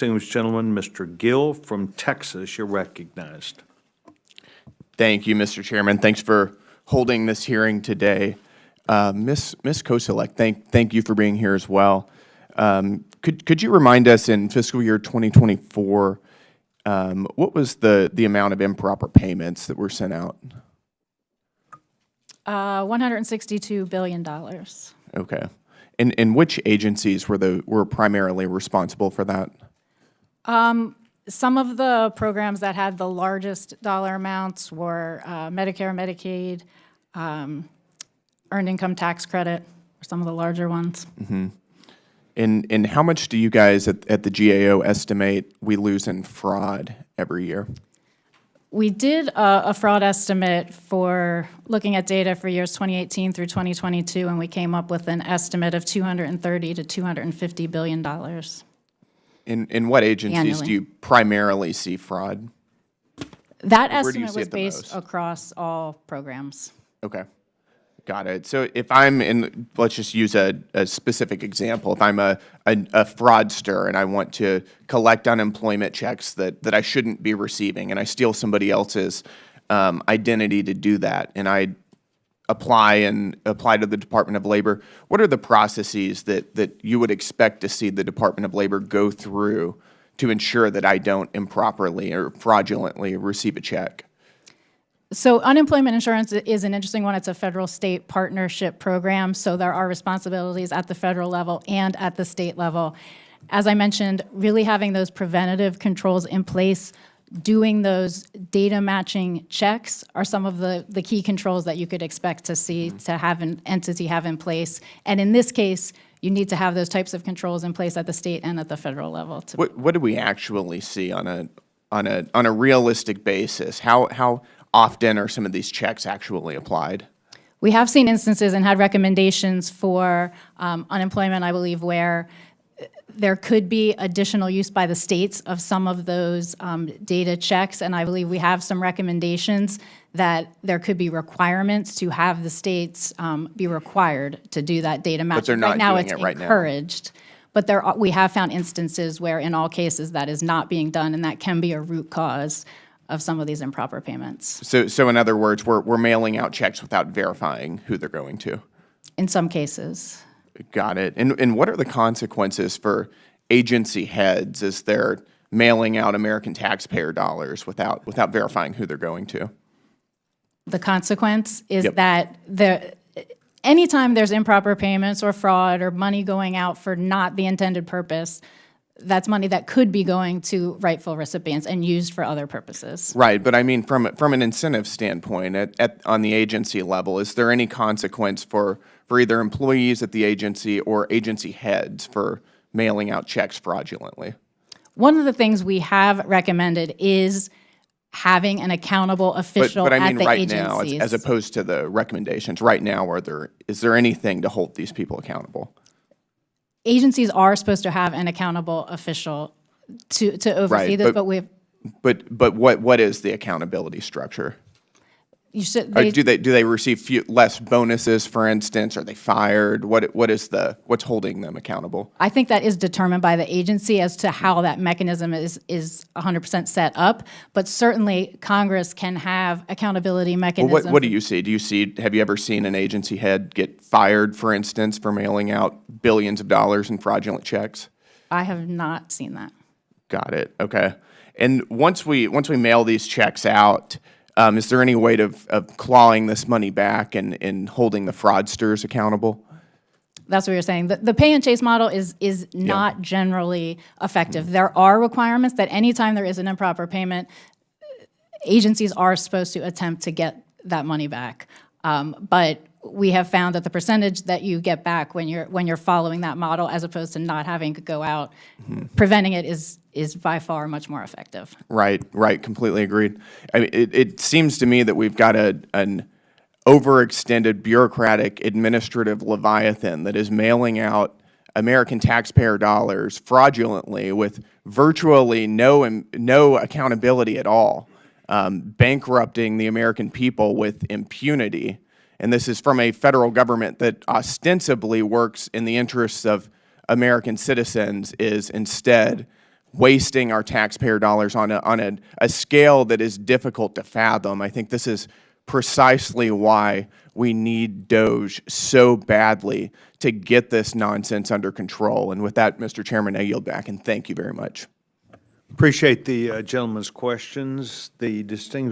Distinguished gentleman, Mr. Gill from Texas, you're recognized. Thank you, Mr. Chairman. Thanks for holding this hearing today. Ms. Koselleck, thank you for being here as well. Could you remind us in fiscal year 2024, what was the amount of improper payments that were sent out? $162 billion. Okay. And which agencies were primarily responsible for that? Some of the programs that had the largest dollar amounts were Medicare, Medicaid, Earned Income Tax Credit, or some of the larger ones. Mm-hmm. And how much do you guys at the GAO estimate we lose in fraud every year? We did a fraud estimate for looking at data for years 2018 through 2022, and we came up with an estimate of $230 to $250 billion. In what agencies Annually. do you primarily see fraud? That Where do you estimate see was it the most most? across all programs. Okay, got it. So if I'm in, let's just use a specific example. If I'm a fraudster and I want to collect unemployment checks that I shouldn't be receiving, and I steal somebody else's identity to do that, and I apply to the Department of Labor, what are the processes that you would expect to see the Department of Labor go through to ensure that I don't improperly or fraudulently receive a check? So unemployment insurance is an interesting one. It's a federal-state partnership program, so there are responsibilities at the federal level and at the state level. As I mentioned, really having those preventative controls in place, doing those data matching checks are some of the key controls that you could expect to see to have an entity have in place. And in this case, you need to have those types of controls in place at the state and at the federal level. What do we actually see on a realistic basis? How often are some of these checks actually applied? We have seen instances and had recommendations for unemployment, I believe, where there could be additional use by the states of some of those data checks, and I believe we have some recommendations that there could be requirements to have the states be required to do that data matching. But they're not right now, doing it's it right now. encouraged, but we have found instances where, in all cases, that is not being done, and that can be a root cause of some of these improper payments. So in other words, we're mailing out checks without verifying who they're going to. In some cases. Got it. And what are the consequences for agency heads as they're mailing out American taxpayer dollars without verifying who they're going to? The consequence is Yep. that anytime there's improper payments or fraud or money going out for not the intended purpose, that's money that could be going to rightful recipients and used for other purposes. Right, but I mean from an incentive standpoint, on the agency level, is there any consequence for either employees at the agency or agency heads for mailing out checks fraudulently? One of the things we have recommended is having an accountable official but I at mean the right agencies. now, as opposed to the recommendations, right now, is there anything to hold these people accountable? Agencies are supposed to have an accountable official to oversee Right, this, but we've But what is the accountability structure? you should Do they receive less bonuses, for instance? Are they fired? What's holding them accountable? I think that is determined by the agency as to how that mechanism is 100% set up, but certainly Congress can have accountability mechanisms. Well, what do you see? Have you ever seen an agency head get fired, for instance, for mailing out billions of dollars in fraudulent checks? I have not seen that. Got it. Okay. And once we mail these checks out, is there any way of clawing this money back and holding the fraudsters accountable? That's what you're saying. The pay and chase model is not generally effective. There are requirements that anytime there is an improper payment, agencies are supposed to attempt to get that money back. But we have found that the percentage that you get back when you're following that model, as opposed to not having to go out, preventing it is by far much more effective. Right. Completely agreed. I mean, it seems to me that we've got an overextended bureaucratic administrative leviathan that is mailing out American taxpayer dollars fraudulently with virtually no accountability at all, bankrupting the American people with impunity. And this is from a federal government that ostensibly works in the interests of American citizens, is instead wasting our taxpayer dollars on a scale that is difficult to fathom. I think this is precisely why we need DOGE so badly to get this nonsense under control. And with that, Mr. Chairman, I yield back, and thank you very much. Appreciate the gentleman's questions. The distinguished